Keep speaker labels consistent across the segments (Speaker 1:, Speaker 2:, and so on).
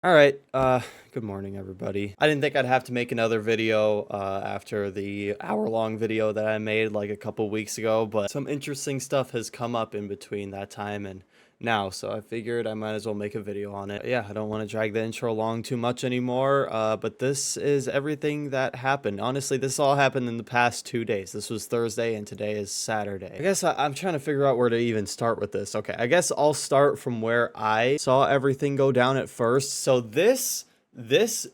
Speaker 1: All right, good morning, everybody. I didn't think I'd have to make another video after the hour-long video that I made like a couple weeks ago, but some interesting stuff has come up in between that time and now, so I figured I might as well make a video on it. Yeah, I don't want to drag the intro along too much anymore, but this is everything that happened. Honestly, this all happened in the past 2 days. This was Thursday and today is Saturday. I guess I'm trying to figure out where to even start with this. Okay, I guess I'll start from where I saw everything go down at first. So this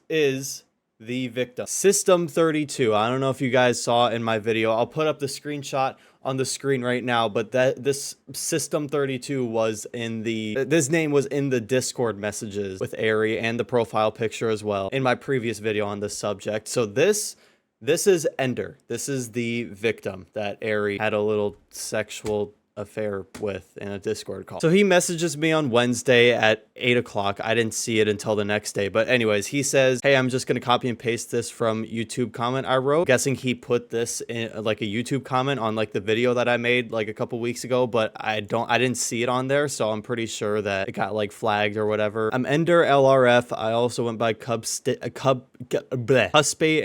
Speaker 1: is the victim. System 32. I don't know if you guys saw in my video. I'll put up the screenshot on the screen right now, but this System 32 was in this name was in the Discord messages with Ari and the profile picture as well in my previous video on this subject. So this is Ender. This is the victim that Ari had a little sexual affair with in a Discord call. So he messages me on Wednesday at 8 o'clock. I didn't see it until the next day. But anyways, he says, hey, I'm just going to copy and paste this from YouTube comment I wrote. Guessing he put this in like a YouTube comment on like the video that I made like a couple weeks ago, but I didn't see it on there. So I'm pretty sure that it got like flagged or whatever. I'm Ender LRF. I also went by Huspe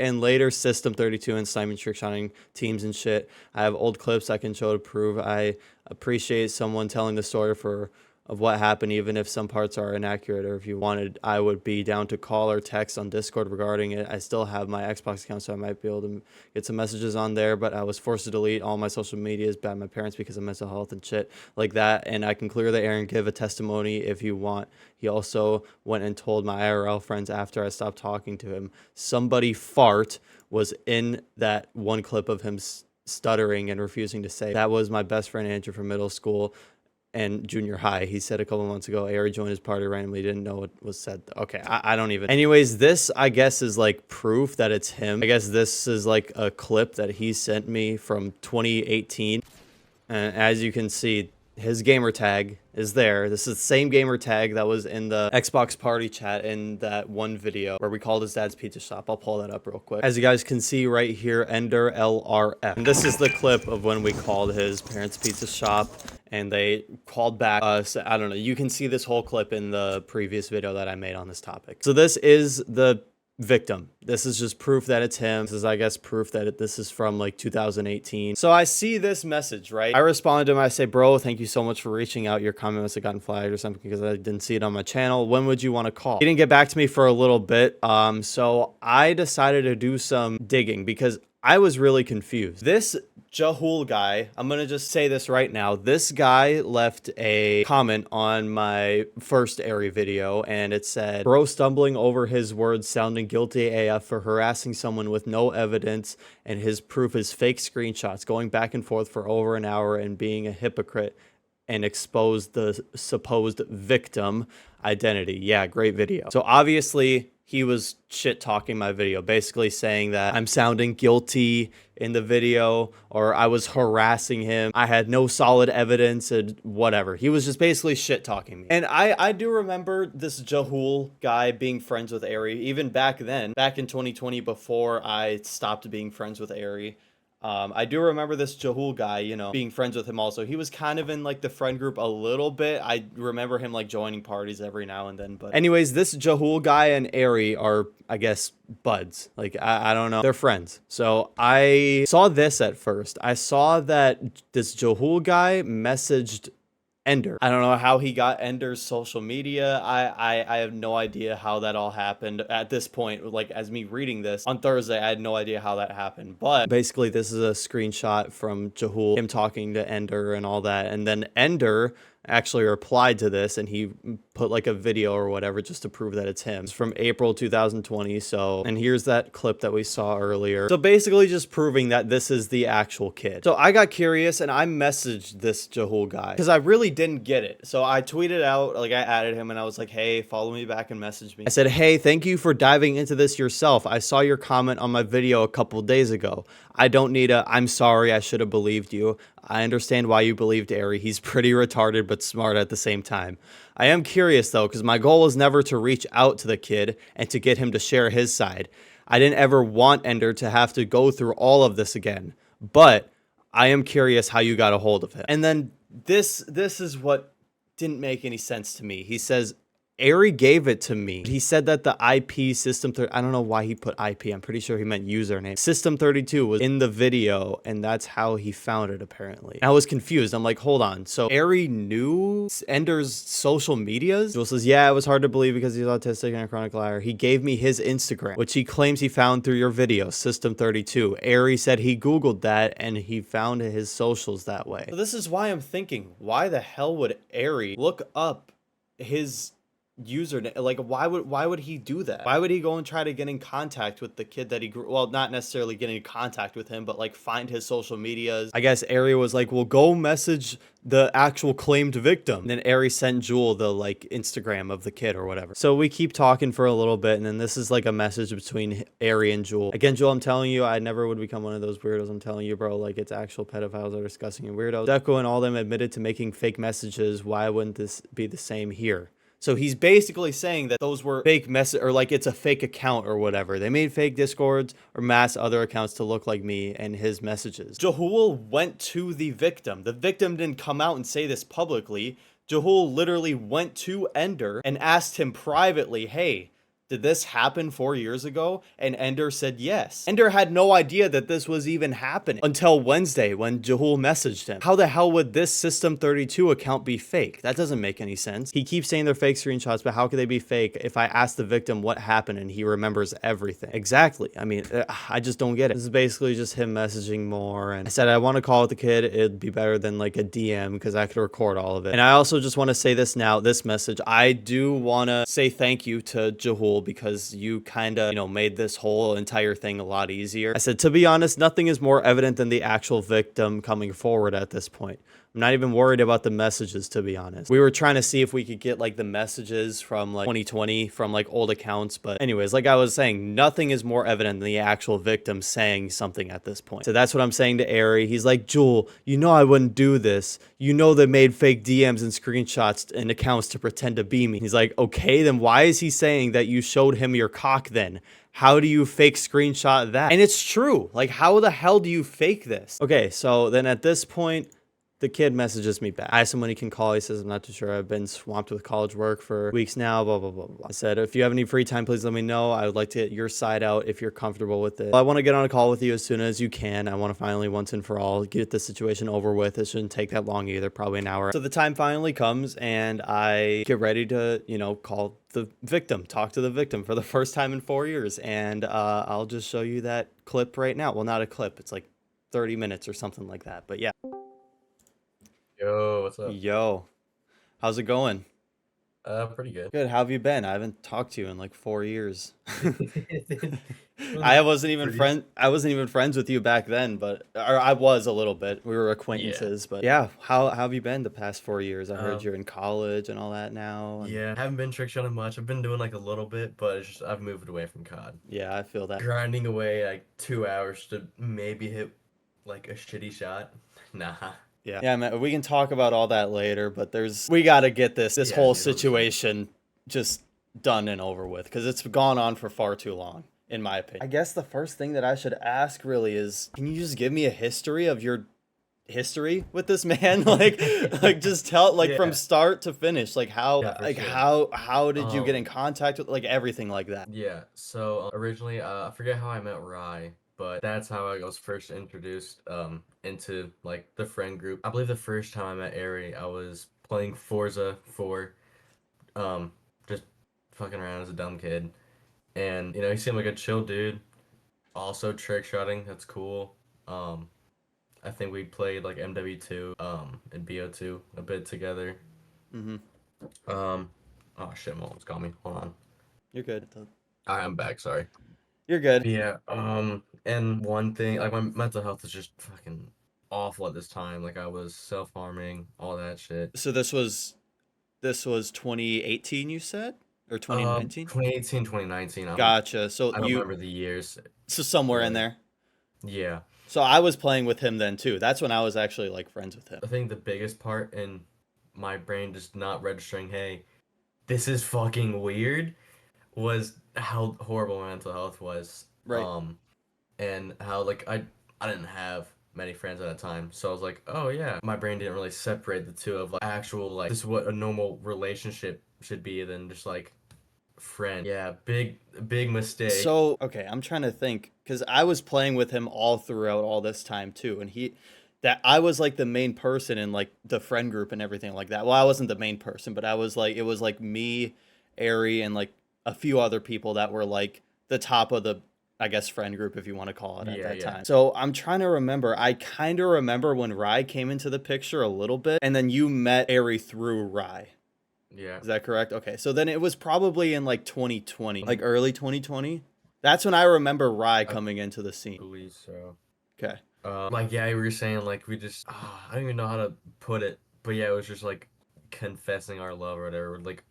Speaker 1: and later System 32 and Simon Trickshotting teams and shit. I have old clips I can show to prove I appreciate someone telling the story of what happened, even if some parts are inaccurate, or if you wanted, I would be down to call or text on Discord regarding it. I still have my Xbox account, so I might be able to get some messages on there, but I was forced to delete all my social medias by my parents because of mental health and shit like that, and I can clear the air and give a testimony if you want. He also went and told my IRL friends after I stopped talking to him. Somebody fart was in that one clip of him stuttering and refusing to say. That was my best friend Andrew from middle school and junior high. He said a couple months ago, Ari joined his party randomly, didn't know what was said. Okay, I don't even. Anyways, this I guess is like proof that it's him. I guess this is like a clip that he sent me from 2018. And as you can see, his gamer tag is there. This is the same gamer tag that was in the Xbox party chat in that one video where we called his dad's pizza shop. I'll pull that up real quick. As you guys can see right here, Ender LRF. And this is the clip of when we called his parents' pizza shop and they called back us. I don't know. You can see this whole clip in the previous video that I made on this topic. So this is the victim. This is just proof that it's him. This is, I guess, proof that this is from like 2018. So I see this message, right? I responded to him. I say, bro, thank you so much for reaching out. Your comment must have gotten flagged or something because I didn't see it on my channel. When would you want to call? He didn't get back to me for a little bit. So I decided to do some digging because I was really confused. This Jahul guy, I'm gonna just say this right now. This guy left a comment on my first Ari video and it said, bro stumbling over his words sounding guilty AF for harassing someone with no evidence and his proof is fake screenshots going back and forth for over an hour and being a hypocrite and exposed the supposed victim identity. Yeah, great video. So obviously he was shit talking my video, basically saying that I'm sounding guilty in the video or I was harassing him. I had no solid evidence and whatever. He was just basically shit talking me. And I do remember this Jahul guy being friends with Ari, even back then, back in 2020 before I stopped being friends with Ari. I do remember this Jahul guy, you know, being friends with him also. He was kind of in like the friend group a little bit. I remember him like joining parties every now and then. But anyways, this Jahul guy and Ari are, I guess, buds. Like, I don't know. They're friends. So I saw this at first. I saw that this Jahul guy messaged Ender. I don't know how he got Ender's social media. I have no idea how that all happened at this point. Like, as me reading this on Thursday, I had no idea how that happened. But basically, this is a screenshot from Jahul, him talking to Ender and all that. And then Ender actually replied to this and he put like a video or whatever just to prove that it's him. It's from April 2020. So, and here's that clip that we saw earlier. So basically just proving that this is the actual kid. So I got curious and I messaged this Jahul guy because I really didn't get it. So I tweeted out, like I added him and I was like, hey, follow me back and message me. I said, hey, thank you for diving into this yourself. I saw your comment on my video a couple days ago. I don't need I'm sorry, I should have believed you. I understand why you believed Ari. He's pretty retarded but smart at the same time. I am curious though, because my goal was never to reach out to the kid and to get him to share his side. I didn't ever want Ender to have to go through all of this again. But I am curious how you got a hold of him. And then this is what didn't make any sense to me. He says, Ari gave it to me. He said that the IP system, I don't know why he put IP. I'm pretty sure he meant username. System 32 was in the video, and that's how he found it, apparently. And I was confused. I'm like, hold on. So Ari knew Ender's social medias? Joel says, yeah, it was hard to believe because he's autistic and a chronic liar. He gave me his Instagram, which he claims he found through your video, System 32. Ari said he Googled that and he found his socials that way. So this is why I'm thinking, why the hell would Ari look up his username? Like, why would he do that? Why would he go and try to get in contact with the kid that he grew, well, not necessarily getting in contact with him, but like find his social medias? I guess Ari was like, well, go message the actual claimed victim. And then Ari sent Jewel the like Instagram of the kid or whatever. So we keep talking for a little bit, and then this is like a message between Ari and Jewel. Again, Jewel, I'm telling you, I never would become one of those weirdos. I'm telling you, bro, like, it's actual pedophiles that are disgusting and weirdos. Deco and all them admitted to making fake messages. Why wouldn't this be the same here? So he's basically saying that those were fake message, or like it's a fake account or whatever. They made fake Discords or mass other accounts to look like me and his messages. Jahul went to the victim. The victim didn't come out and say this publicly. Jahul literally went to Ender and asked him privately, hey, did this happen 4 years ago? And Ender said yes. Ender had no idea that this was even happening until Wednesday when Jahul messaged him. How the hell would this System 32 account be fake? That doesn't make any sense. He keeps saying they're fake screenshots, but how could they be fake if I asked the victim what happened and he remembers everything? Exactly. I mean, I just don't get it. This is basically just him messaging more. And I said, I want to call with the kid. It'd be better than like a DM because I could record all of it. And I also just want to say this now, this message. I do want to say thank you to Jahul because you kind of, made this whole entire thing a lot easier. I said, to be honest, nothing is more evident than the actual victim coming forward at this point. I'm not even worried about the messages, to be honest. We were trying to see if we could get like the messages from like 2020 from like old accounts. But anyways, like I was saying, nothing is more evident than the actual victim saying something at this point. So that's what I'm saying to Ari. He's like, Jewel, I wouldn't do this. They made fake DMs and screenshots and accounts to pretend to be me. He's like, okay, then why is he saying that you showed him your cock then? How do you fake screenshot that? And it's true. Like, how the hell do you fake this? Okay, so then at this point, the kid messages me back. I asked him when he can call. He says, I'm not too sure. I've been swamped with college work for weeks now, blah, blah, blah, blah. I said, if you have any free time, please let me know. I would like to get your side out if you're comfortable with it. I want to get on a call with you as soon as you can. I want to finally, once and for all, get this situation over with. It shouldn't take that long either, probably an hour. So the time finally comes and I get ready to, call the victim, talk to the victim for the first time in 4 years. And I'll just show you that clip right now. Well, not a clip. It's like 30 minutes or something like that. But yeah.
Speaker 2: Yo, what's up?
Speaker 1: Yo, how's it going?
Speaker 2: Pretty good.
Speaker 1: Good. How have you been? I haven't talked to you in like 4 years. I wasn't even friends with you back then, or I was a little bit. We were acquaintances, but yeah. How have you been the past 4 years? I heard you're in college and all that now.
Speaker 2: Yeah, I haven't been trick shotting much. I've been doing like a little bit, but it's just I've moved away from COD.
Speaker 1: Yeah, I feel that.
Speaker 2: Grinding away like 2 hours to maybe hit like a shitty shot. Nah.
Speaker 1: Yeah, man, we can talk about all that later, but we got to get this whole situation just done and over with because it's gone on for far too long, in my opinion. I guess the first thing that I should ask really is, can you just give me a history of your history with this man? like just tell from start to finish, like how how did you get in contact with, like, everything like that?
Speaker 2: Yeah, so originally I forget how I met Rye, but that's how I was first introduced into like the friend group. I believe the first time I met Ari, I was playing Forza 4, just fucking around as a dumb kid, and he seemed like a chill dude. Also trick shotting, that's cool. I think we played like MW2 and BO2 a bit together. Oh shit, my mom's got me. Hold on.
Speaker 1: You're good.
Speaker 2: I'm back. Sorry.
Speaker 1: You're good.
Speaker 2: Yeah. And one thing, like, my mental health is just fucking awful at this time. Like, I was self-harming, all that shit.
Speaker 1: So this was 2018, you said, or 2019?
Speaker 2: 2018, 2019.
Speaker 1: Gotcha. So
Speaker 2: I don't remember the years.
Speaker 1: So somewhere in there.
Speaker 2: Yeah.
Speaker 1: So I was playing with him then too. That's when I was actually like friends with him.
Speaker 2: I think the biggest part in my brain just not registering, hey, this is fucking weird, was how horrible my mental health was.
Speaker 1: Right.
Speaker 2: And how, like, I didn't have many friends at that time, so I was like, oh yeah, my brain didn't really separate the two of like actual, like, this is what a normal relationship should be than just like friend. Yeah, big mistake.
Speaker 1: So, okay, I'm trying to think because I was playing with him all throughout all this time too, and that I was like the main person in like the friend group and everything like that. Well, I wasn't the main person, but I was like it was like me, Ari, and like a few other people that were like the top of the I guess friend group if you want to call it at
Speaker 2: Yeah,
Speaker 1: that
Speaker 2: yeah.
Speaker 1: time. So I'm trying to remember. I kind of remember when Rye came into the picture a little bit, and then you met Ari through Rye.
Speaker 2: Yeah.
Speaker 1: Is that correct? Okay, so then it was probably in like 2020, like early 2020. That's when I remember Rye coming into the
Speaker 2: I
Speaker 1: scene.
Speaker 2: believe so.
Speaker 1: Okay.
Speaker 2: Like yeah, you were saying like we just I don't even know how to put it, but yeah, it was just like confessing our love or whatever. Like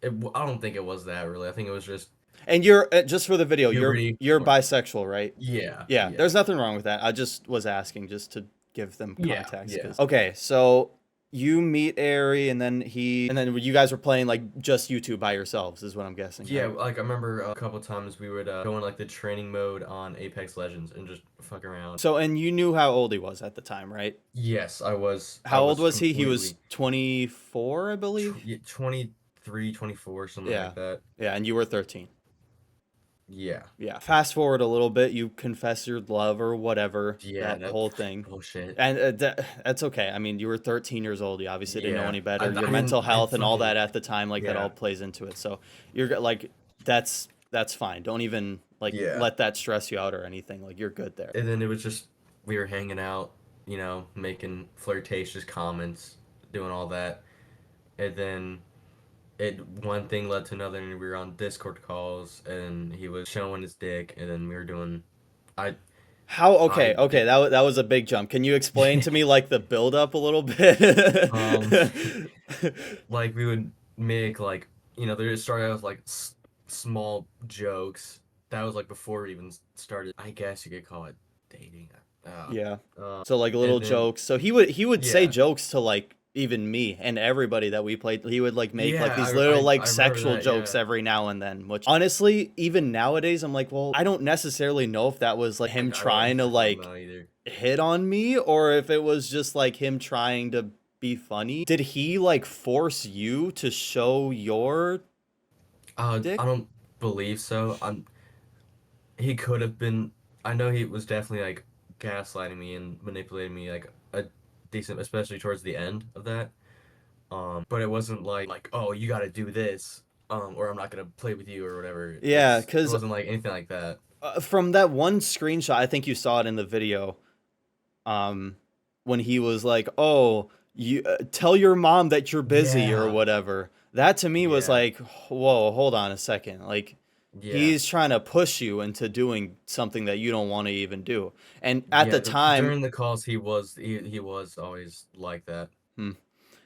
Speaker 2: I don't think it was that really. I think it was just
Speaker 1: And you're just for the video,
Speaker 2: puberty.
Speaker 1: you're bisexual, right?
Speaker 2: Yeah,
Speaker 1: Yeah,
Speaker 2: yeah,
Speaker 1: there's nothing wrong with that. I just was asking just to give them
Speaker 2: yeah,
Speaker 1: context.
Speaker 2: yeah.
Speaker 1: Okay, so you meet Ari, and then you guys were playing like just you two by yourselves, is what I'm guessing.
Speaker 2: Yeah,
Speaker 1: right?
Speaker 2: like I remember a couple times we would go in like the training mode on Apex Legends and just fuck around.
Speaker 1: So, and you knew how old he was at the time, right?
Speaker 2: Yes, I was.
Speaker 1: How
Speaker 2: I
Speaker 1: old was he? He was
Speaker 2: completely
Speaker 1: 24, I believe.
Speaker 2: 23, 24, something
Speaker 1: Yeah.
Speaker 2: like that.
Speaker 1: Yeah, and you were 13.
Speaker 2: Yeah.
Speaker 1: Yeah. Fast forward a little bit, you confess your love or whatever,
Speaker 2: Yeah,
Speaker 1: that whole thing.
Speaker 2: bullshit.
Speaker 1: And that's okay. I mean, you were 13 years old. You obviously didn't know
Speaker 2: Yeah.
Speaker 1: any better.
Speaker 2: I
Speaker 1: Your
Speaker 2: didn't-
Speaker 1: mental
Speaker 2: I
Speaker 1: health and all
Speaker 2: fucking-
Speaker 1: that at the time, like that
Speaker 2: Yeah.
Speaker 1: all plays into it. So you're like, that's fine. Don't even like
Speaker 2: Yeah.
Speaker 1: let that stress you out or anything. Like you're good there.
Speaker 2: And then it was just we were hanging out, you know, making flirtatious comments, doing all that, and then one thing led to another, and we were on Discord calls, and he was showing his dick, and then we were doing, I
Speaker 1: How okay,
Speaker 2: I
Speaker 1: okay, that was a big jump. Can you explain to me like the build up a little bit?
Speaker 2: like we would make like you know they just started out with like small jokes. That was like before we even started. I guess you could call it dating.
Speaker 1: Yeah.
Speaker 2: Uh,
Speaker 1: So like little
Speaker 2: then-
Speaker 1: jokes. So he would say
Speaker 2: Yeah.
Speaker 1: jokes to like even me and everybody that we played. He would like make like
Speaker 2: Yeah,
Speaker 1: these
Speaker 2: I-
Speaker 1: little
Speaker 2: I
Speaker 1: like
Speaker 2: remember
Speaker 1: sexual
Speaker 2: that,
Speaker 1: jokes
Speaker 2: yeah.
Speaker 1: every now and then. Which honestly, even nowadays, I'm like, well, I don't necessarily know if that was like him
Speaker 2: I don't
Speaker 1: trying to like
Speaker 2: know either.
Speaker 1: hit on me or if it was just like him trying to be funny. Did he like force you to show your dick?
Speaker 2: I don't believe so. He could have been. I know he was definitely like gaslighting me and manipulating me like a decent, especially towards the end of that. But it wasn't like oh you got to do this, or I'm not gonna play with you or whatever.
Speaker 1: Yeah,
Speaker 2: It
Speaker 1: 'cause-
Speaker 2: wasn't like anything like that.
Speaker 1: From that one screenshot, I think you saw it in the video. When he was like, "Oh, you tell your mom that you're busy or
Speaker 2: Yeah.
Speaker 1: whatever." That to me was
Speaker 2: Yeah.
Speaker 1: like, "Whoa, hold on a second. Like
Speaker 2: Yeah.
Speaker 1: he's trying to push you into doing something that you don't want to even do." And at
Speaker 2: Yeah,
Speaker 1: the time,
Speaker 2: during the calls, he was always like that.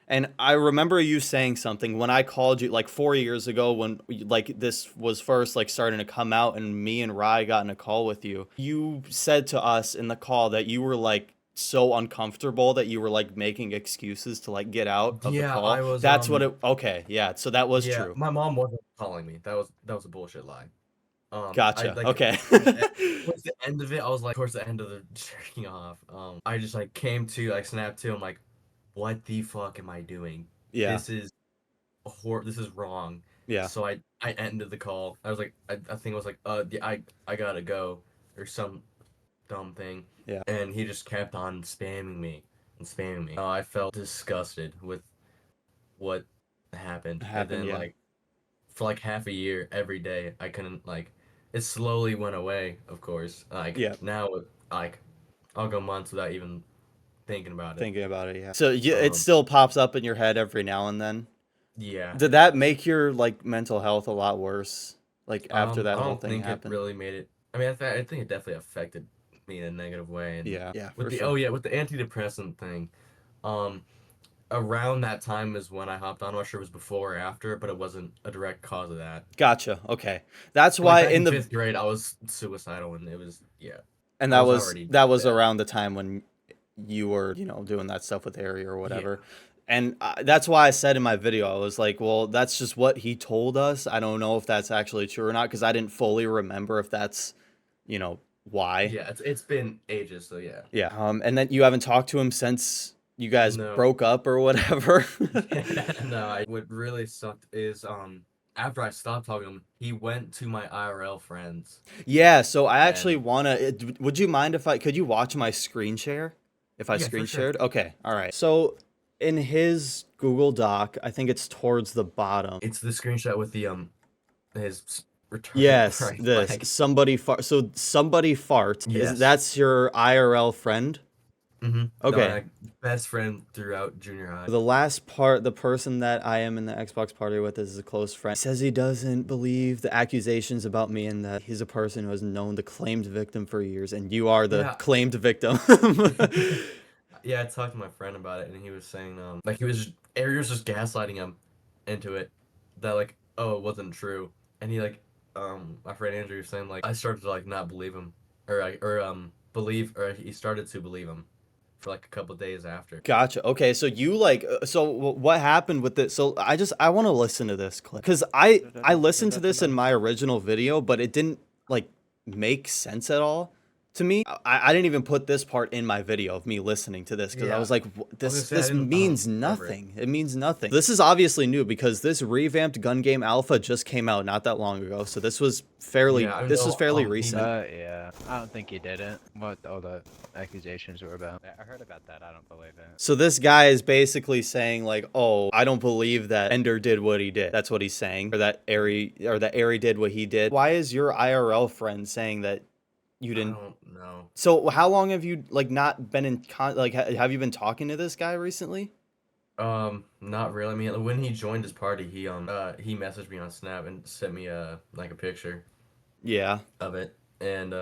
Speaker 1: and I remember you saying something when I called you like 4 years ago when like this was first like starting to come out and me and Rye got in a call with you. You said to us in the call that you were like so uncomfortable that you were like making excuses to like get out of the
Speaker 2: Yeah,
Speaker 1: call.
Speaker 2: I was,
Speaker 1: That's what it okay, yeah. So that was
Speaker 2: Yeah,
Speaker 1: true.
Speaker 2: my mom wasn't calling me. That was a bullshit lie.
Speaker 1: Gotcha.
Speaker 2: Like,
Speaker 1: Okay.
Speaker 2: towards the end of it, I was like, towards the end of the jerking off, I just like came to, like snapped to, I'm like, what the fuck am I doing?
Speaker 1: Yeah.
Speaker 2: This is this is wrong.
Speaker 1: Yeah.
Speaker 2: So I ended the call. I was like, I think it was like, yeah, I gotta go, or some dumb thing.
Speaker 1: Yeah.
Speaker 2: And he just kept on spamming me and spamming me. I felt disgusted with what happened. And then
Speaker 1: yeah.
Speaker 2: like for like half a year, every day, I couldn't like. It slowly went away, of course. Like
Speaker 1: Yeah.
Speaker 2: now, like I'll go months without even thinking about it.
Speaker 1: Thinking about it, yeah. So it
Speaker 2: Um,
Speaker 1: still pops up in your head every now and then.
Speaker 2: Yeah.
Speaker 1: Did that make your like mental health a lot worse? Like after that
Speaker 2: I
Speaker 1: whole
Speaker 2: don't
Speaker 1: thing
Speaker 2: think
Speaker 1: happened?
Speaker 2: it really made it. I mean, I think it definitely affected me in a negative way. And
Speaker 1: Yeah. Yeah.
Speaker 2: with
Speaker 1: for
Speaker 2: the
Speaker 1: sure.
Speaker 2: oh yeah, with the antidepressant thing, around that time is when I hopped on. I'm not sure it was before or after, but it wasn't a direct cause of that.
Speaker 1: Gotcha. Okay. That's
Speaker 2: Like,
Speaker 1: why
Speaker 2: back
Speaker 1: in the
Speaker 2: fifth grade, I was suicidal, and it was yeah.
Speaker 1: and
Speaker 2: I
Speaker 1: that
Speaker 2: was
Speaker 1: was
Speaker 2: already
Speaker 1: that was
Speaker 2: dead.
Speaker 1: around the time when you were, doing that stuff with Harry or whatever. And that's why I said in my video, I was like, well, that's just what he told us. I don't know if that's actually true or not because I didn't fully remember if that's, why.
Speaker 2: Yeah, it's been ages, so yeah.
Speaker 1: Yeah. And then you haven't talked to him since you guys
Speaker 2: No.
Speaker 1: broke up or whatever?
Speaker 2: No, what really sucked is after I stopped talking to him, he went to my IRL friends
Speaker 1: Yeah, so I actually
Speaker 2: and
Speaker 1: wanna. Would you mind if I could you watch my screen share? If I
Speaker 2: yeah, for
Speaker 1: screen
Speaker 2: sure.
Speaker 1: shared? Okay, all right. So in his Google Doc, I think it's towards the bottom.
Speaker 2: It's the screenshot with the return
Speaker 1: Yes,
Speaker 2: right
Speaker 1: this
Speaker 2: flag.
Speaker 1: somebody fart. So somebody fart is
Speaker 2: Yes.
Speaker 1: that's your IRL friend?
Speaker 2: No,
Speaker 1: Okay.
Speaker 2: my best friend throughout junior high.
Speaker 1: The last part, the person that I am in the Xbox party with is a close friend. He says he doesn't believe the accusations about me and that he's a person who has known the claimed victim for years, and you are the
Speaker 2: Yeah.
Speaker 1: claimed victim.
Speaker 2: Yeah, I talked to my friend about it, and he was saying, like Ari was just gaslighting him into it, that like, oh, it wasn't true, and he like, my friend Andrew was saying like, I started to like not believe him, or he started to believe him, for like a couple days after.
Speaker 1: Gotcha. Okay, so you like what happened with it? So I want to listen to this clip because I listened to this in my original video, but it didn't like make sense at all to me. I didn't even put this part in my video of me listening to this because I
Speaker 2: Yeah,
Speaker 1: was like,
Speaker 2: I was gonna say
Speaker 1: this
Speaker 2: I
Speaker 1: means
Speaker 2: don't remember it.
Speaker 1: nothing. It means nothing. This is obviously new because this revamped gun game alpha just came out not that long ago. So this was
Speaker 2: Yeah, I know.
Speaker 1: fairly
Speaker 2: He
Speaker 1: recent.
Speaker 3: Yeah. I don't think he did it. What all the accusations were about. I heard about that. I don't believe it.
Speaker 1: So this guy is basically saying like, "Oh, I don't believe that Ender did what he did." That's what he's saying, or that Ari did what he did. Why is your IRL friend saying that you
Speaker 2: I
Speaker 1: didn't?
Speaker 2: don't know.
Speaker 1: So how long have you like not been in have you been talking to this guy recently?
Speaker 2: Not really. I mean, when he joined his party, he messaged me on Snap and sent me like a picture
Speaker 1: Yeah.
Speaker 2: of it. And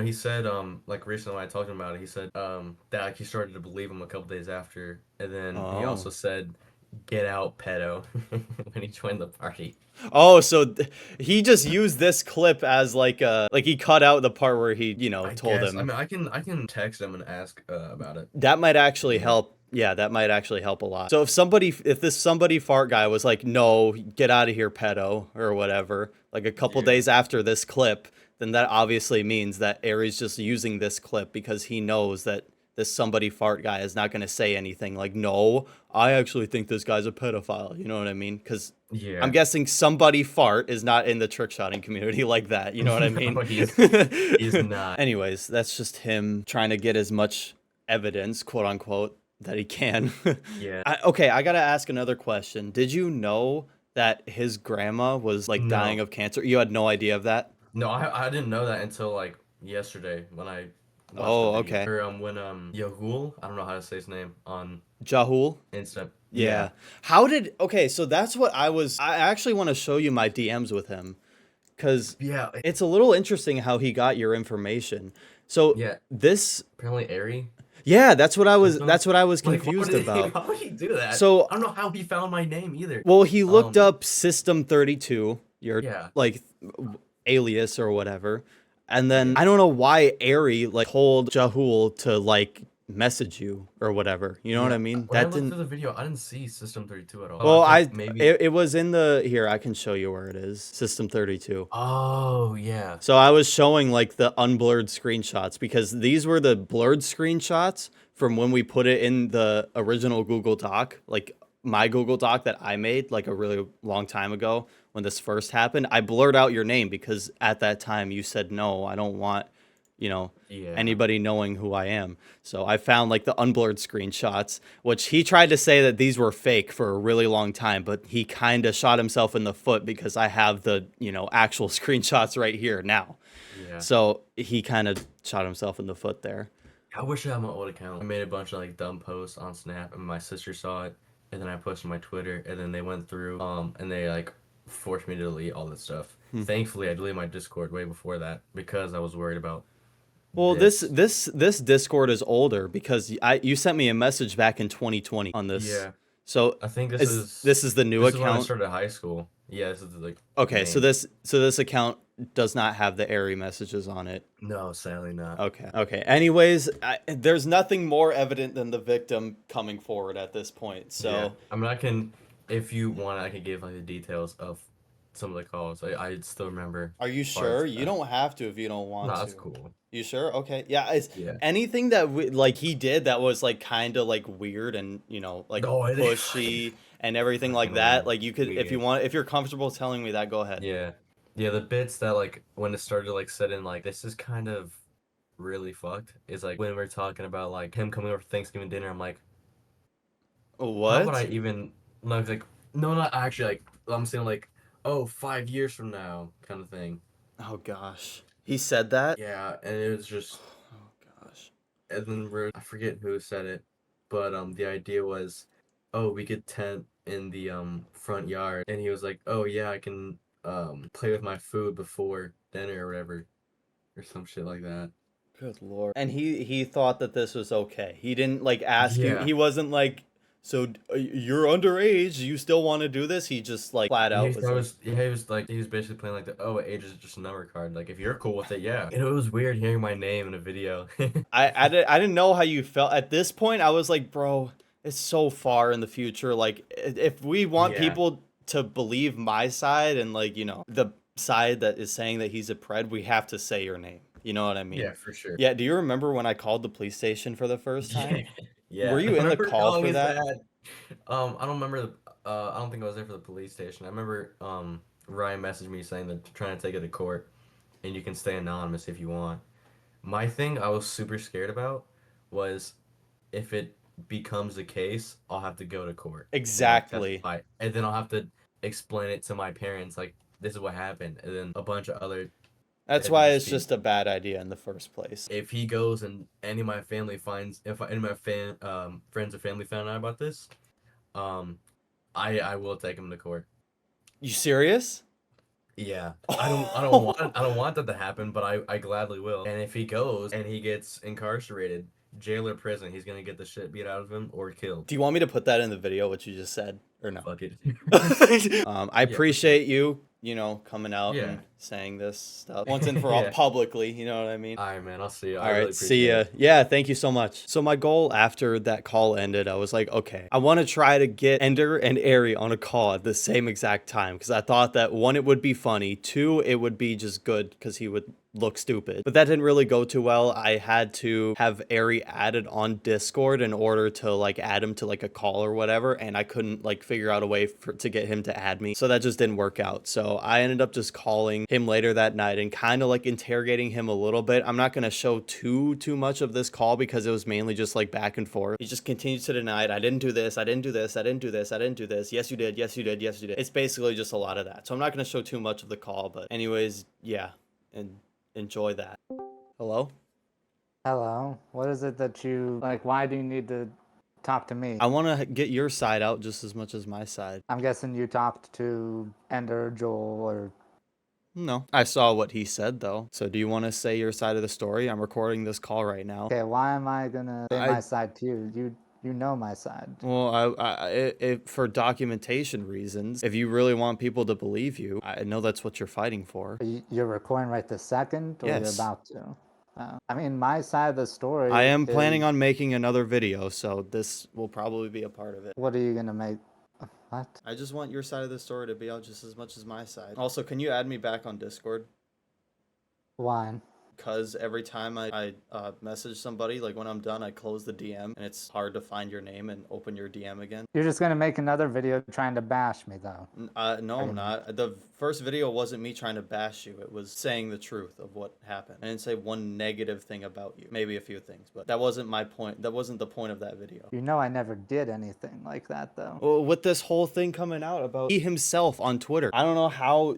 Speaker 2: he said like recently when I talked to him about it, he said that like he started to believe him a couple days after, and then he
Speaker 1: Oh.
Speaker 2: also said, "Get out, pedo," when he joined the party.
Speaker 1: Oh, so he just used this clip as like he cut out the part where he,
Speaker 2: I
Speaker 1: told
Speaker 2: guess. I
Speaker 1: him.
Speaker 2: mean, I can text him and ask about it.
Speaker 1: That might actually
Speaker 2: Yeah.
Speaker 1: help. Yeah, that might actually help a lot. So if this somebody fart guy was like, "No, get out of here, pedo," or whatever, like a couple
Speaker 2: Yeah.
Speaker 1: days after this clip, then that obviously means that Aries just using this clip because he knows that this somebody fart guy is not going to say anything like, "No, I actually think this guy's a pedophile." You know what I mean? Because
Speaker 2: Yeah.
Speaker 1: I'm guessing somebody fart is not in the trick shotting community like that. You know what I mean?
Speaker 2: No, he's not.
Speaker 1: Anyways, that's just him trying to get as much evidence, quote unquote, that he can.
Speaker 2: Yeah.
Speaker 1: Okay, I gotta ask another question. Did you know that his grandma was like dying
Speaker 2: No.
Speaker 1: of cancer? You had no idea of that?
Speaker 2: No, I didn't know that until like yesterday when I watched the
Speaker 1: Oh,
Speaker 2: video.
Speaker 1: okay.
Speaker 2: Or when Yahul, I don't know how to say his name on
Speaker 1: Jahul?
Speaker 2: Insta.
Speaker 1: Yeah. Okay, so that's what I actually want to show you my DMs with him because
Speaker 2: Yeah.
Speaker 1: it's a little interesting how he got your information. So
Speaker 2: Yeah.
Speaker 1: this,
Speaker 2: Apparently Ari.
Speaker 1: yeah, that's what I was
Speaker 2: System?
Speaker 1: confused about.
Speaker 2: Why would he do that?
Speaker 1: So
Speaker 2: I don't know how he found my name either.
Speaker 1: well, he looked
Speaker 2: Um,
Speaker 1: up System 32, your
Speaker 2: Yeah.
Speaker 1: like alias or whatever. And then I don't know why Ari like told Jahul to like message you or whatever. You know what I mean?
Speaker 2: When I
Speaker 1: That
Speaker 2: looked
Speaker 1: didn't.
Speaker 2: through the video, I didn't see System 32 at all.
Speaker 1: Well,
Speaker 2: think maybe.
Speaker 1: it was in the here. I can show you where it is. System 32.
Speaker 2: Oh yeah.
Speaker 1: So I was showing like the unblurred screenshots because these were the blurred screenshots from when we put it in the original Google Doc, like my Google Doc that I made like a really long time ago when this first happened. I blurred out your name because at that time you said, "No, I don't want,
Speaker 2: Yeah.
Speaker 1: anybody knowing who I am." So I found like the unblurred screenshots, which he tried to say that these were fake for a really long time, but he kind of shot himself in the foot because I have the, actual screenshots right here now.
Speaker 2: Yeah.
Speaker 1: So he kind of shot himself in the foot there.
Speaker 2: I wish I had my old account. I made a bunch of like dumb posts on Snap, and my sister saw it, and then I posted on my Twitter, and then they went through, and they like forced me to delete all this stuff. Thankfully, I deleted my Discord way before that because I was worried about.
Speaker 1: Well, this Discord is older because you sent me a message back in 2020 on this.
Speaker 2: Yeah,
Speaker 1: So
Speaker 2: I think this
Speaker 1: is the new
Speaker 2: this is when I
Speaker 1: account.
Speaker 2: started high school. Yeah, this is like.
Speaker 1: Okay, so
Speaker 2: main.
Speaker 1: this account does not have the Airy messages on it.
Speaker 2: No, sadly not.
Speaker 1: Okay. Anyways, there's nothing more evident than the victim coming forward at this point. So
Speaker 2: Yeah. I mean, if you want, I can give like the details of some of the calls. I still remember
Speaker 1: Are you
Speaker 2: parts
Speaker 1: sure?
Speaker 2: of
Speaker 1: You
Speaker 2: that.
Speaker 1: don't have to if you don't
Speaker 2: No,
Speaker 1: want
Speaker 2: that's
Speaker 1: to.
Speaker 2: cool.
Speaker 1: You sure? Okay. Yeah, it's
Speaker 2: Yeah.
Speaker 1: anything that like he did that was like kind of like weird and, like
Speaker 2: Oh, it
Speaker 1: pushy and everything like that.
Speaker 2: man,
Speaker 1: Like you could if you
Speaker 2: weird.
Speaker 1: want if you're comfortable telling me that, go ahead.
Speaker 2: Yeah. Yeah, the bits that like when it started to like set in like this is kind of really fucked is like when we're talking about like him coming over for Thanksgiving dinner, I'm like, how would I
Speaker 1: What?
Speaker 2: even no, it's like no, not actually like I'm saying like, oh, 5 years from now kind of thing.
Speaker 1: Oh gosh. He said that?
Speaker 2: Yeah, and it was just
Speaker 1: Oh gosh.
Speaker 2: and then I forget who said it, but the idea was, oh, we could tent in the front yard, and he was like, oh yeah, I can play with my food before dinner or whatever, or some shit like that.
Speaker 1: Good lord. And he thought that this was okay. He didn't like ask you.
Speaker 2: Yeah,
Speaker 1: He wasn't like, so you're underage. You still want to do this? He just like flat out was like,
Speaker 2: he was basically playing like the oh age is just a number card. Like if you're cool with it, yeah. And it was weird hearing my name in a video.
Speaker 1: I didn't know how you felt at this point. I was like, bro, it's so far in the future. Like, if we want
Speaker 2: Yeah,
Speaker 1: people to believe my side and like the side that is saying that he's a pred, we have to say your name. You know what I mean?
Speaker 2: yeah, for sure.
Speaker 1: Yeah. Do you remember when I called the police station for the first
Speaker 2: Yeah,
Speaker 1: time? Were
Speaker 2: yeah.
Speaker 1: you
Speaker 2: I
Speaker 1: in the
Speaker 2: remember
Speaker 1: call
Speaker 2: calling
Speaker 1: for
Speaker 2: his
Speaker 1: that?
Speaker 2: dad. I don't remember the. I don't think I was there for the police station. I remember Ryan messaged me saying that trying to take it to court, and you can stay anonymous if you want. My thing I was super scared about was if it becomes a case, I'll have to go to court and like
Speaker 1: Exactly.
Speaker 2: testify, and then I'll have to explain it to my parents like this is what happened, and then a bunch of other.
Speaker 1: That's
Speaker 2: It'd
Speaker 1: why
Speaker 2: just
Speaker 1: it's
Speaker 2: be
Speaker 1: just a bad idea in the first place.
Speaker 2: if he goes and any of my family finds if any of my friends or family found out about this, um, I will take him to court.
Speaker 1: You serious?
Speaker 2: Yeah, I don't want that to happen, but I gladly will. And if he goes and he gets incarcerated, jail or prison, he's gonna get the shit beat out of him or killed.
Speaker 1: Do you want me to put that in the video, what you just said, or no?
Speaker 2: Fuck it.
Speaker 1: I
Speaker 2: Yeah, for sure.
Speaker 1: appreciate you, coming out
Speaker 2: Yeah,
Speaker 1: and saying this stuff once and for all
Speaker 2: yeah.
Speaker 1: publicly. You know what I mean?
Speaker 2: All right, man. I'll see you. I
Speaker 1: All
Speaker 2: really
Speaker 1: right, see
Speaker 2: appreciate
Speaker 1: ya.
Speaker 2: it.
Speaker 1: Yeah, thank you so much. So my goal after that call ended, I was like, okay, I want to try to get Ender and Ari on a call at the same exact time because I thought that one, it would be funny. Two, it would be just good because he would look stupid. But that didn't really go too well. I had to have Ari added on Discord in order to like add him to like a call or whatever, and I couldn't like figure out a way to get him to add me. So that just didn't work out. So I ended up just calling him later that night and kind of like interrogating him a little bit. I'm not going to show too much of this call because it was mainly just like back and forth. He just continued to deny it. I didn't do this. I didn't do this. I didn't do this. I didn't do this. Yes, you did. Yes, you did. Yes, you did. It's basically just a lot of that. So I'm not going to show too much of the call, but anyways, yeah. And enjoy that. Hello?
Speaker 4: Hello. What is it that you like? Why do you need to talk to me?
Speaker 1: I want to get your side out just as much as my side.
Speaker 4: I'm guessing you talked to Ender, Joel, or
Speaker 1: No. I saw what he said though. So do you want to say your side of the story? I'm recording this call right now.
Speaker 4: okay. Why am I gonna say
Speaker 1: I
Speaker 4: my side to you? You know my side.
Speaker 1: Well, for documentation reasons, if you really want people to believe you, I know that's what you're fighting for.
Speaker 4: You're recording right this second, or you're
Speaker 1: Yes.
Speaker 4: about to? I mean, my side of the story.
Speaker 1: I am planning
Speaker 4: is-
Speaker 1: on making another video, so this will probably be a part of it.
Speaker 4: What are you gonna make? What?
Speaker 1: I just want your side of the story to be out just as much as my side. Also, can you add me back on Discord?
Speaker 4: Why?
Speaker 1: Because every time I message somebody, like when I'm done, I close the DM, and it's hard to find your name and open your DM again.
Speaker 4: You're just gonna make another video trying to bash me, though.
Speaker 1: No, I'm not. The first video wasn't me trying to bash you. It was saying the truth of what happened. I didn't say one negative thing about you. Maybe a few things, but that wasn't my point. That wasn't the point of that video.
Speaker 4: You know I never did anything like that, though.
Speaker 1: Well, with this whole thing coming out about he himself on Twitter, I don't know how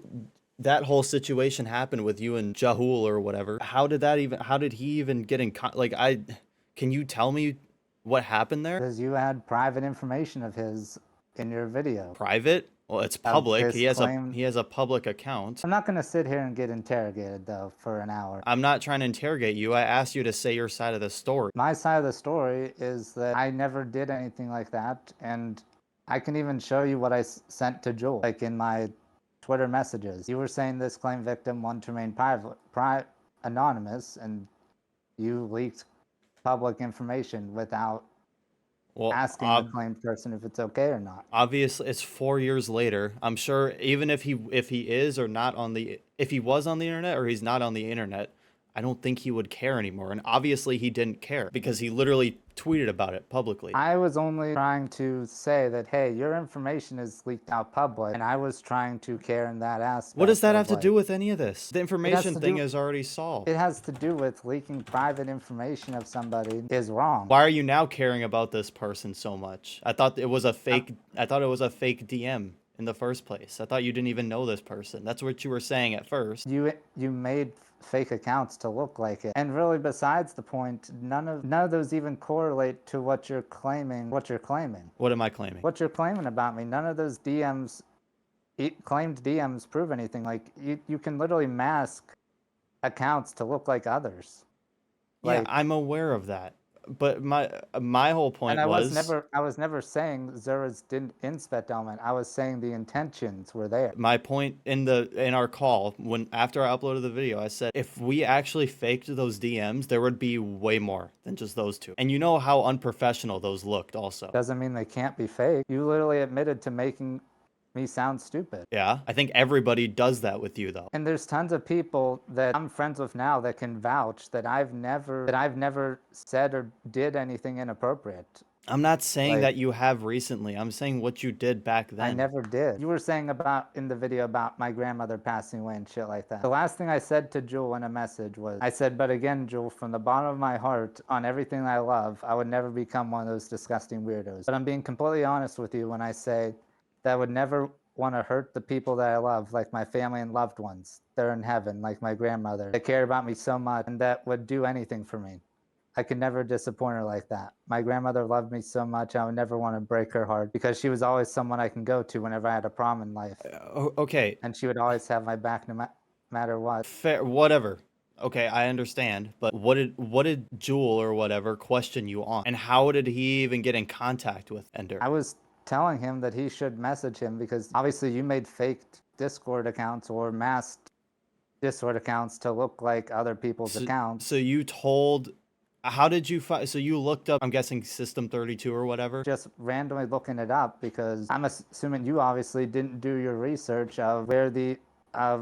Speaker 1: that whole situation happened with you and Jahul or whatever. How did he even get in can you tell me what happened there?
Speaker 4: Because you had private information of his in your video.
Speaker 1: Private? Well, it's public.
Speaker 4: his
Speaker 1: He has
Speaker 4: claim-
Speaker 1: he has a public account.
Speaker 4: I'm not gonna sit here and get interrogated though for an hour.
Speaker 1: I'm not trying to interrogate you. I asked you to say your side of the story.
Speaker 4: My side of the story is that I never did anything like that, and I can even show you what I sent to Joel, like in my Twitter messages. You were saying this claim victim wanted to remain anonymous, and you leaked public information without
Speaker 1: Well,
Speaker 4: asking the claimed person if it's okay or not.
Speaker 1: obviously it's 4 years later. I'm sure even if he is or not on the if he was on the internet or he's not on the internet, I don't think he would care anymore. And obviously he didn't care because he literally tweeted about it publicly.
Speaker 4: I was only trying to say that, hey, your information is leaked out public, and I was trying to care in that aspect.
Speaker 1: What does that
Speaker 4: of,
Speaker 1: have to
Speaker 4: like,
Speaker 1: do with any of this? The information
Speaker 4: to
Speaker 1: thing
Speaker 4: do-
Speaker 1: is already solved.
Speaker 4: It has to do with leaking private information of somebody is wrong.
Speaker 1: Why are you now caring about this person so much? I thought it was a fake DM in the first place. I thought you didn't even know this person. That's what you were saying at first.
Speaker 4: You made fake accounts to look like it, and really, besides the point, none of those even correlate to what you're claiming.
Speaker 1: What am I claiming?
Speaker 4: What you're claiming about me, none of those DMs, claimed DMs, prove anything. Like you can literally mask accounts to look like others.
Speaker 1: Yeah,
Speaker 4: Like,
Speaker 1: I'm aware of that. But my whole point
Speaker 4: and I
Speaker 1: was
Speaker 4: was never saying Zura's didn't inspect element. I was saying the intentions were there.
Speaker 1: my point in our call after I uploaded the video, I said if we actually faked those DMs, there would be way more than just those two. And you know how unprofessional those looked also.
Speaker 4: Doesn't mean they can't be fake. You literally admitted to making me sound stupid.
Speaker 1: Yeah, I think everybody does that with you though.
Speaker 4: And there's tons of people that I'm friends with now that can vouch that I've never said or did anything inappropriate.
Speaker 1: I'm not saying
Speaker 4: Like-
Speaker 1: that you have recently. I'm saying what you did back then.
Speaker 4: I never did. You were saying in the video about my grandmother passing away and shit like that. The last thing I said to Jewel in a message was, I said, but again, Jewel, from the bottom of my heart, on everything I love, I would never become one of those disgusting weirdos. But I'm being completely honest with you when I say that I would never want to hurt the people that I love, like my family and loved ones. They're in heaven, like my grandmother. They care about me so much and that would do anything for me. I could never disappoint her like that. My grandmother loved me so much, I would never want to break her heart because she was always someone I can go to whenever I had a problem in life.
Speaker 1: Okay,
Speaker 4: And she would always have my back no matter what.
Speaker 1: fair, whatever. Okay, I understand, but what did Jewel or whatever question you on, and how did he even get in contact with Ender?
Speaker 4: I was telling him that he should message him because obviously you made fake Discord accounts or masked Discord accounts to look like other people's accounts.
Speaker 1: So you told. How did you find? So you looked up, I'm guessing System 32 or whatever.
Speaker 4: Just randomly looking it up because I'm assuming you obviously didn't do your research of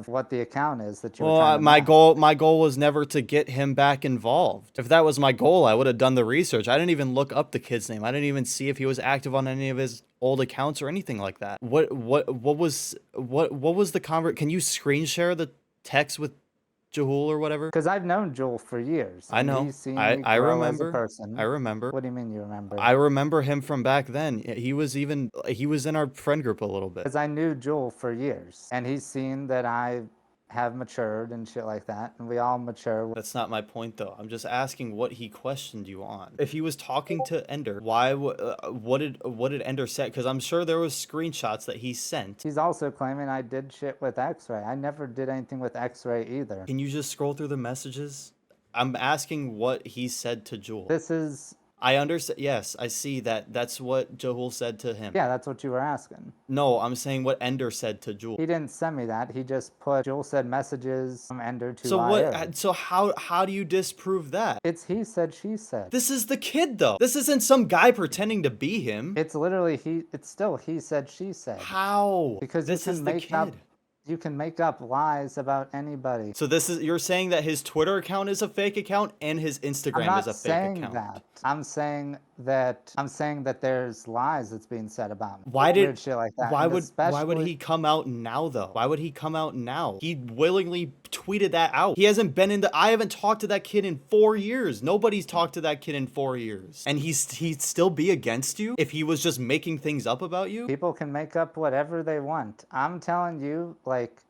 Speaker 4: what the account is that you were trying to
Speaker 1: my
Speaker 4: mask.
Speaker 1: my goal was never to get him back involved. If that was my goal, I would have done the research. I didn't even look up the kid's name. I didn't even see if he was active on any of his old accounts or anything like that. What was the Can you screen share the text with Jahul or whatever?
Speaker 4: Because I've known Joel for years.
Speaker 1: I
Speaker 4: and
Speaker 1: know.
Speaker 4: He's seen
Speaker 1: I
Speaker 4: me grow
Speaker 1: remember.
Speaker 4: as a person.
Speaker 1: I remember.
Speaker 4: What do you mean you remember?
Speaker 1: I remember him from back then. He was in our friend group a little bit.
Speaker 4: Because I knew Joel for years, and he's seen that I have matured and shit like that, and we all mature.
Speaker 1: That's not my point, though. I'm just asking what he questioned you on. If he was talking to Ender, what did Ender say? Because I'm sure there was screenshots that he sent.
Speaker 4: He's also claiming I did shit with X-Ray. I never did anything with X-Ray either.
Speaker 1: Can you just scroll through the messages? I'm asking what he said to Jewel.
Speaker 4: This is...
Speaker 1: I understand. Yes, I see that. That's what Jahul said to him.
Speaker 4: Yeah, that's what you were asking.
Speaker 1: No, I'm saying what Ender said to Jewel.
Speaker 4: He didn't send me that. He just put Joel said messages from Ender to
Speaker 1: So
Speaker 4: IO.
Speaker 1: So how do you disprove that?
Speaker 4: It's he said, she said.
Speaker 1: This is the kid, though. This isn't some guy pretending to be him.
Speaker 4: It's literally it's still he said, she said.
Speaker 1: How?
Speaker 4: Because
Speaker 1: this
Speaker 4: you
Speaker 1: is
Speaker 4: can
Speaker 1: the
Speaker 4: make
Speaker 1: kid.
Speaker 4: up you can make up lies about anybody.
Speaker 1: So you're saying that his Twitter account is a fake account and his
Speaker 4: I'm
Speaker 1: Instagram
Speaker 4: not
Speaker 1: is a fake
Speaker 4: saying
Speaker 1: account.
Speaker 4: that. I'm saying that there's lies that's being said about me.
Speaker 1: Why
Speaker 4: Weird shit like that.
Speaker 1: why
Speaker 4: And
Speaker 1: would
Speaker 4: especially-
Speaker 1: he come out now though? Why would he come out now? He willingly tweeted that out. He hasn't been I haven't talked to that kid in 4 years. Nobody's talked to that kid in 4 years. And he'd still be against you if he was just making things up about you?
Speaker 4: People can make up whatever they want. I'm telling you, like,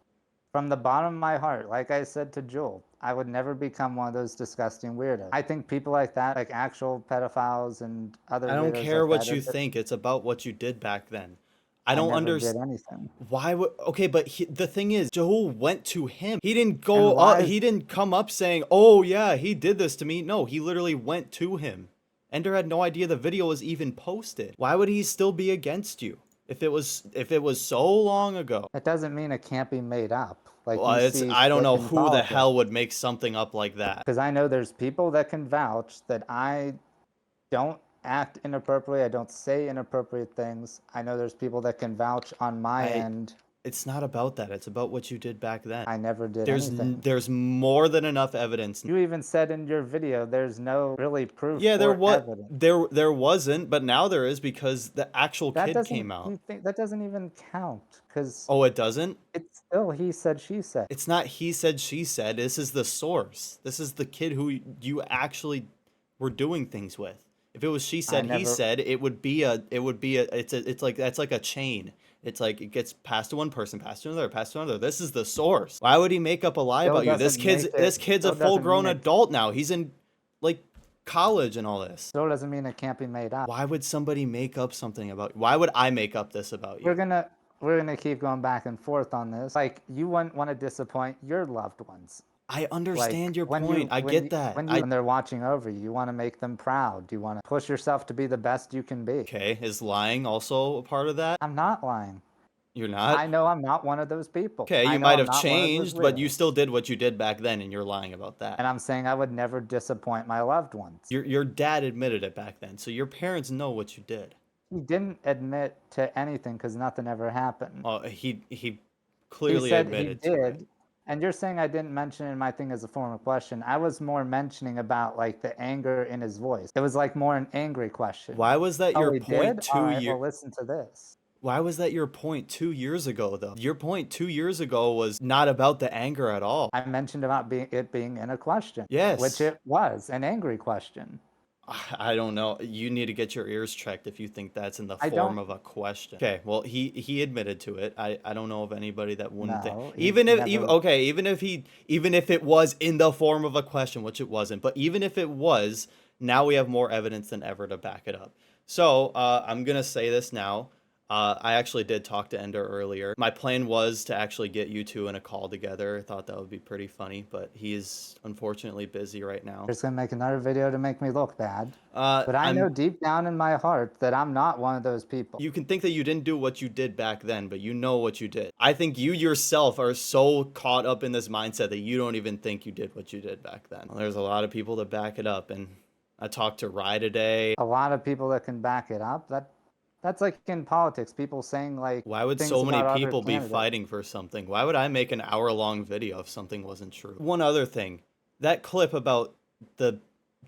Speaker 4: from the bottom of my heart, like I said to Joel, I would never become one of those disgusting weirdos. I think people like that, like actual pedophiles and other
Speaker 1: I don't
Speaker 4: weirdos
Speaker 1: care
Speaker 4: like
Speaker 1: what
Speaker 4: that,
Speaker 1: you
Speaker 4: are-
Speaker 1: think. It's about what you did back then. I
Speaker 4: I
Speaker 1: don't
Speaker 4: never
Speaker 1: understand.
Speaker 4: did anything.
Speaker 1: Why would okay? But the thing is, Jahul went to him. He didn't
Speaker 4: And
Speaker 1: go
Speaker 4: why
Speaker 1: up.
Speaker 4: is-
Speaker 1: He didn't come up saying, "Oh yeah, he did this to me." No, he literally went to him. Ender had no idea the video was even posted. Why would he still be against you if it was so long ago?
Speaker 4: It doesn't mean it can't be made up. Like
Speaker 1: Well, I don't know who the hell would make something up like that.
Speaker 4: Because I know there's people that can vouch that I don't act inappropriately. I don't say inappropriate things. I know there's people that can vouch on my end.
Speaker 1: It's not about that. It's about what you did back then.
Speaker 4: I never did
Speaker 1: There's
Speaker 4: anything.
Speaker 1: there's more than enough evidence.
Speaker 4: You even said in your video there's no really proof
Speaker 1: Yeah, there
Speaker 4: or
Speaker 1: was
Speaker 4: evidence.
Speaker 1: there wasn't, but now there is because the actual
Speaker 4: That
Speaker 1: kid
Speaker 4: doesn't
Speaker 1: came out.
Speaker 4: you think that doesn't even count because
Speaker 1: Oh, it doesn't?
Speaker 4: it's still he said she said.
Speaker 1: It's not he said she said. This is the source. This is the kid who you actually were doing things with. If it was she said he
Speaker 4: never-
Speaker 1: said, it's like that's like a chain. It's like it gets passed to one person, passed to another, passed to another. This is the source. Why would he make up a lie
Speaker 4: Still
Speaker 1: about you? This
Speaker 4: doesn't
Speaker 1: kid's
Speaker 4: make it-
Speaker 1: this kid's a
Speaker 4: still doesn't
Speaker 1: full grown
Speaker 4: mean it-
Speaker 1: adult now. He's in like college and all this.
Speaker 4: Still doesn't mean it can't be made up.
Speaker 1: Why would somebody make up something about you? Why would I make up this about
Speaker 4: We're
Speaker 1: you?
Speaker 4: gonna keep going back and forth on this. Like you wouldn't want to disappoint your loved ones.
Speaker 1: I
Speaker 4: Like,
Speaker 1: understand your
Speaker 4: when
Speaker 1: point. I get that.
Speaker 4: When they're watching over you, you want to make them proud. You want to push yourself to be the best you can be.
Speaker 1: Okay, is lying also a part of that?
Speaker 4: I'm not lying.
Speaker 1: You're not?
Speaker 4: I know I'm not one of those people.
Speaker 1: Okay,
Speaker 4: I
Speaker 1: you
Speaker 4: know
Speaker 1: might
Speaker 4: I'm
Speaker 1: have
Speaker 4: not one of those
Speaker 1: changed, but you
Speaker 4: weirdos.
Speaker 1: still did what you did back then, and you're lying about that.
Speaker 4: And I'm saying I would never disappoint my loved ones.
Speaker 1: Your dad admitted it back then, so your parents know what you did.
Speaker 4: He didn't admit to anything because nothing ever happened.
Speaker 1: Oh, he
Speaker 4: He
Speaker 1: clearly
Speaker 4: said he
Speaker 1: admitted to it.
Speaker 4: did. And you're saying I didn't mention it in my thing as a form of question. I was more mentioning about like the anger in his voice. It was like more an angry question.
Speaker 1: Why was that
Speaker 4: Oh,
Speaker 1: your
Speaker 4: he
Speaker 1: point
Speaker 4: did?
Speaker 1: 2
Speaker 4: All right,
Speaker 1: years?
Speaker 4: well, listen to this.
Speaker 1: Why was that your point 2 years ago though? Your point 2 years ago was not about the anger at all.
Speaker 4: I mentioned about it being in a question.
Speaker 1: Yes.
Speaker 4: Which it was, an angry question.
Speaker 1: I don't know. You need to get your ears checked if you think that's in the
Speaker 4: I
Speaker 1: form
Speaker 4: don't-
Speaker 1: of a question. Okay, well he admitted to it. I don't know of anybody that wouldn't
Speaker 4: No,
Speaker 1: think.
Speaker 4: he
Speaker 1: Even if
Speaker 4: never-
Speaker 1: even if it was in the form of a question, which it wasn't, but even if it was, now we have more evidence than ever to back it up. So I'm gonna say this now. I actually did talk to Ender earlier. My plan was to actually get you two in a call together. I thought that would be pretty funny, but he is unfortunately busy right now.
Speaker 4: Just gonna make another video to make me look bad.
Speaker 1: But
Speaker 4: But I know deep down in my heart that I'm not one of those people.
Speaker 1: You can think that you didn't do what you did back then, but you know what you did. I think you yourself are so caught up in this mindset that you don't even think you did what you did back then. Well, there's a lot of people that back it up, and I talked to Rye today.
Speaker 4: A lot of people that can back it up. That's like in politics, people saying like.
Speaker 1: Why would
Speaker 4: things
Speaker 1: so many
Speaker 4: about other
Speaker 1: people be
Speaker 4: candidates.
Speaker 1: fighting for something? Why would I make an hour-long video if something wasn't true? One other thing, that clip about the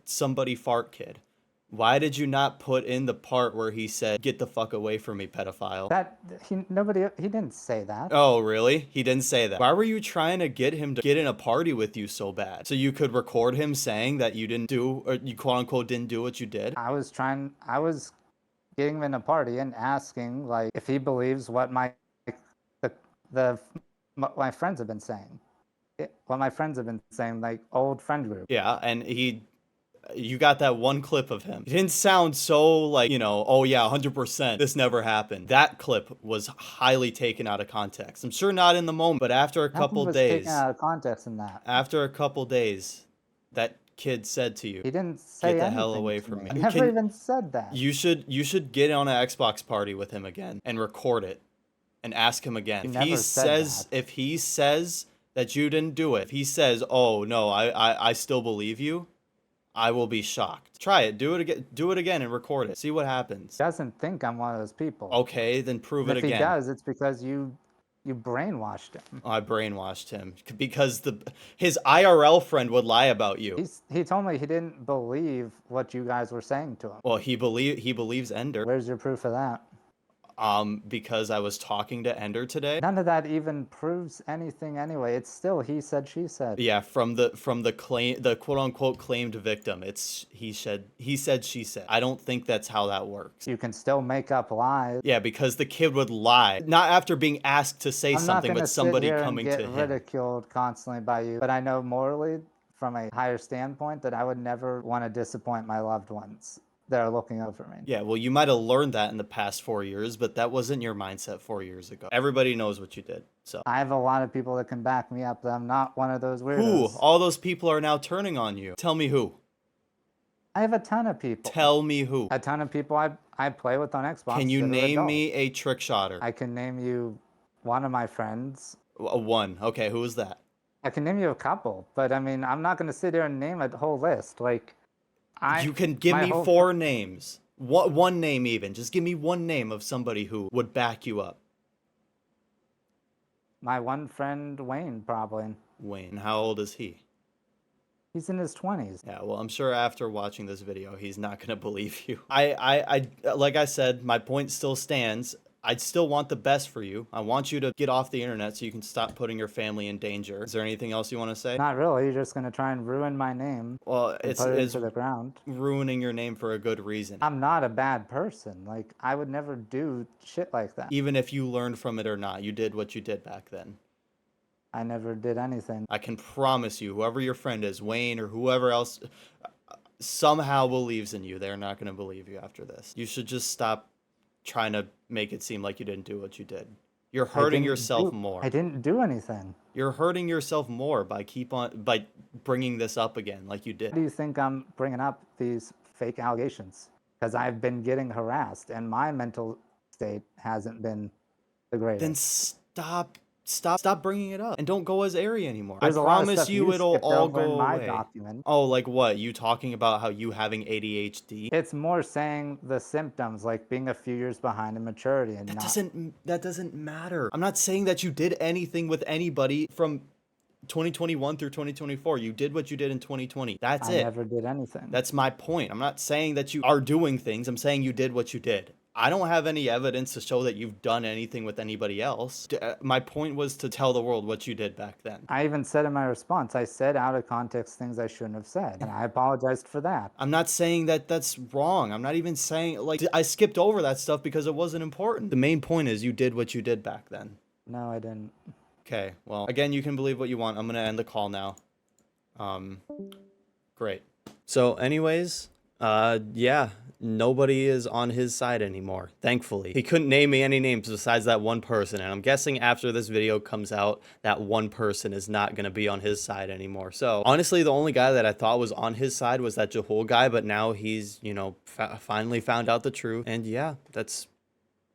Speaker 1: somebody fart kid. Why did you not put in the part where he said, "Get the fuck away from me, pedophile"?
Speaker 4: He didn't say that.
Speaker 1: Oh, really? He didn't say that. Why were you trying to get him to get in a party with you so bad? So you could record him saying that you didn't do, or you quote unquote didn't do what you did?
Speaker 4: I was getting him in a party and asking like if he believes what my friends have been saying. What my friends have been saying, like old friend group.
Speaker 1: Yeah, and you got that one clip of him. It didn't sound so like, oh yeah, 100%, this never happened. That clip was highly taken out of context. I'm sure not in the moment, but after a
Speaker 4: Nothing
Speaker 1: couple
Speaker 4: was
Speaker 1: days,
Speaker 4: taken out of context in that.
Speaker 1: after a couple days, that kid said to you,
Speaker 4: He didn't say
Speaker 1: "Get the hell
Speaker 4: anything
Speaker 1: away
Speaker 4: to
Speaker 1: from me."
Speaker 4: I never
Speaker 1: Can-
Speaker 4: even said that.
Speaker 1: You should get on an Xbox party with him again and record it and ask him again.
Speaker 4: He
Speaker 1: If he
Speaker 4: never said
Speaker 1: says
Speaker 4: that.
Speaker 1: if he says that you didn't do it, if he says, "Oh no, I still believe you," I will be shocked. Try it. Do it again and record it. See what happens.
Speaker 4: He doesn't think I'm one of those people.
Speaker 1: Okay, then prove
Speaker 4: And
Speaker 1: it
Speaker 4: if
Speaker 1: again.
Speaker 4: he does, it's because you brainwashed him.
Speaker 1: I brainwashed him because his IRL friend would lie about you.
Speaker 4: He told me he didn't believe what you guys were saying to him.
Speaker 1: Well, he believes Ender.
Speaker 4: Where's your proof of that?
Speaker 1: Because I was talking to Ender today.
Speaker 4: None of that even proves anything anyway. It's still he said, she said.
Speaker 1: Yeah, from the quote unquote claimed victim. It's he said, she said. I don't think that's how that works.
Speaker 4: You can still make up lies.
Speaker 1: Yeah, because the kid would lie, not after being asked to say
Speaker 4: I'm not
Speaker 1: something,
Speaker 4: gonna
Speaker 1: but somebody
Speaker 4: sit here
Speaker 1: coming
Speaker 4: and
Speaker 1: to
Speaker 4: get
Speaker 1: him.
Speaker 4: ridiculed constantly by you, but I know morally, from a higher standpoint, that I would never want to disappoint my loved ones that are looking over me.
Speaker 1: Yeah, well, you might have learned that in the past 4 years, but that wasn't your mindset 4 years ago. Everybody knows what you did. So
Speaker 4: I have a lot of people that can back me up that I'm not one of those
Speaker 1: who?
Speaker 4: weirdos.
Speaker 1: All those people are now turning on you. Tell me who.
Speaker 4: I have a ton of people.
Speaker 1: Tell me who.
Speaker 4: A ton of people I play with on Xbox.
Speaker 1: Can you
Speaker 4: that are
Speaker 1: name
Speaker 4: adults.
Speaker 1: me a trick shotter?
Speaker 4: I can name you one of my friends.
Speaker 1: One. Okay, who is that?
Speaker 4: I can name you a couple, but I mean, I'm not going to sit here and name a whole list. Like,
Speaker 1: You can give
Speaker 4: my
Speaker 1: me
Speaker 4: whole-
Speaker 1: 4 names. One name even. Just give me one name of somebody who would back you up.
Speaker 4: My one friend Wayne, probably.
Speaker 1: Wayne, how old is he?
Speaker 4: He's in his 20s.
Speaker 1: Yeah, well, I'm sure after watching this video, he's not gonna believe you. I like I said, my point still stands. I'd still want the best for you. I want you to get off the internet so you can stop putting your family in danger. Is there anything else you want to say?
Speaker 4: Not really. You're just going to try and ruin my name
Speaker 1: Well,
Speaker 4: and
Speaker 1: it's
Speaker 4: put it into the ground.
Speaker 1: ruining your name for a good reason.
Speaker 4: I'm not a bad person. Like, I would never do shit like that.
Speaker 1: Even if you learned from it or not, you did what you did back then.
Speaker 4: I never did anything.
Speaker 1: I can promise you, whoever your friend is, Wayne or whoever else, somehow believes in you. They're not going to believe you after this. You should just stop trying to make it seem like you didn't do what you did. You're hurting yourself more.
Speaker 4: I didn't do anything.
Speaker 1: You're hurting yourself more by by bringing this up again like you
Speaker 4: Why
Speaker 1: did.
Speaker 4: do you think I'm bringing up these fake allegations? Because I've been getting harassed and my mental state hasn't been the greatest.
Speaker 1: Then stop bringing it up and don't go as airy anymore.
Speaker 4: There's
Speaker 1: I
Speaker 4: a lot of
Speaker 1: promise
Speaker 4: stuff
Speaker 1: you it'll
Speaker 4: skipped
Speaker 1: all
Speaker 4: over in
Speaker 1: go
Speaker 4: my
Speaker 1: away.
Speaker 4: document.
Speaker 1: Oh, like what? You talking about how you having ADHD?
Speaker 4: It's more saying the symptoms, like being a few years behind in maturity, and
Speaker 1: That doesn't matter. I'm not saying that you did anything with anybody from 2021 through 2024. You did what you did in 2020. That's
Speaker 4: I
Speaker 1: it.
Speaker 4: never did anything.
Speaker 1: That's my point. I'm not saying that you are doing things. I'm saying you did what you did. I don't have any evidence to show that you've done anything with anybody else. My point was to tell the world what you did back then.
Speaker 4: I even said in my response, I said out of context things I shouldn't have said, and I apologized for that.
Speaker 1: I'm not saying that that's wrong. I'm not even saying, like, I skipped over that stuff because it wasn't important. The main point is you did what you did back then.
Speaker 4: No, I didn't.
Speaker 1: Okay, well, again, you can believe what you want. I'm going to end the call now. Great. So anyways, yeah, nobody is on his side anymore, thankfully. He couldn't name me any names besides that one person, and I'm guessing after this video comes out, that one person is not going to be on his side anymore. So honestly, the only guy that I thought was on his side was that Jahul guy, but now he's, you know, finally found out the truth. And yeah, that's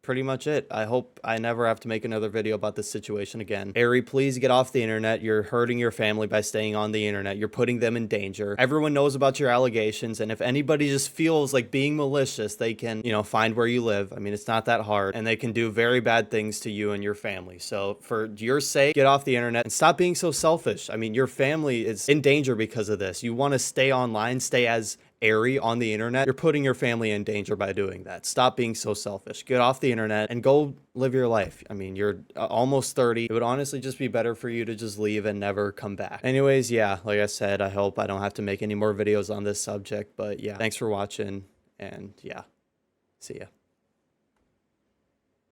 Speaker 1: pretty much it. I hope I never have to make another video about this situation again. Ari, please get off the internet. You're hurting your family by staying on the internet. You're putting them in danger. Everyone knows about your allegations, and if anybody just feels like being malicious, they can, you know, find where you live. I mean, it's not that hard, and they can do very bad things to you and your family. So for your sake, get off the internet and stop being so selfish. I mean, your family is in danger because of this. You want to stay online, stay as Ari on the internet. You're putting your family in danger by doing that. Stop being so selfish. Get off the internet and go live your life. I mean, you're almost 30. It would honestly just be better for you to just leave and never come back. Anyways, yeah, like I said, I hope I don't have to make any more videos on this subject, but yeah, thanks for watching, and yeah, see ya.